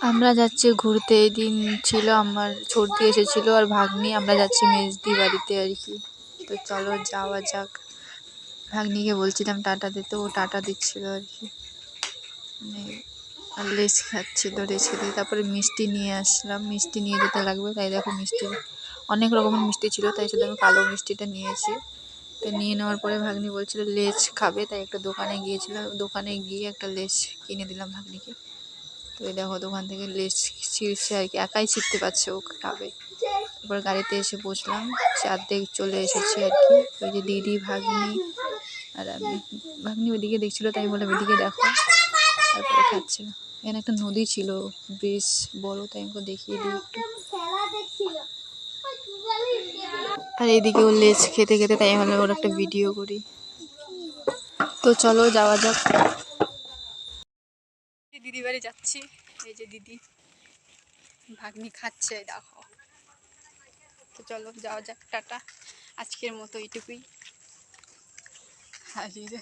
আমরা যাচ্ছি ঘুরতে। এই দিন ছিল আমার সর্দি এসেছিল আর ভাগ্নি, আমরা যাচ্ছি মেজদি বাড়িতে আর কি। তো চলো যাওয়া যাক। ভাগ্নিকে বলছিলাম টাটা দিতে, ও টাটা দিচ্ছিল আর কি, মানে আর লেস খাচ্ছিল। লেস খেতে তারপরে মিষ্টি নিয়ে আসলাম, মিষ্টি নিয়ে যেতে লাগবে। তাই দেখো মিষ্টি অনেক রকমের মিষ্টি ছিল, তাই শুধু আমি কালো মিষ্টিটা নিয়েছি। তো নিয়ে নেওয়ার পরে ভাগ্নি বলছিল লেস খাবে, তাই একটা দোকানে গিয়েছিলাম। দোকানে গিয়ে একটা লেস কিনে দিলাম ভাগ্নিকে। তো এই দেখো দোকান থেকে লেস ছিঁড়ছে আর কি, একাই ছিঁড়তে পারছে, ও খাবে। তারপর গাড়িতে এসে বসলাম, সে অর্ধেক চলে এসেছে আর কি। ওই যে দিদি, ভাগ্নি আর আমি। ভাগ্নি ওইদিকে দেখছিল, তাই বললাম এদিকে দেখো। তারপরে খাচ্ছিল। এখানে একটা নদী ছিল, বেশ বড়, তাই আমাকে দেখিয়ে দিই একটু। আর এদিকে ও লেজ খেতে খেতে, তাই হলে ওর একটা ভিডিও করি। তো চলো যাওয়া যাক। দিদি বাড়ি যাচ্ছি। এই যে দিদি, ভাগ্নি খাচ্ছে দেখো। তো চলো যাওয়া যাক, টাটা। আজকের মতো এইটুকুই। হারিয়ে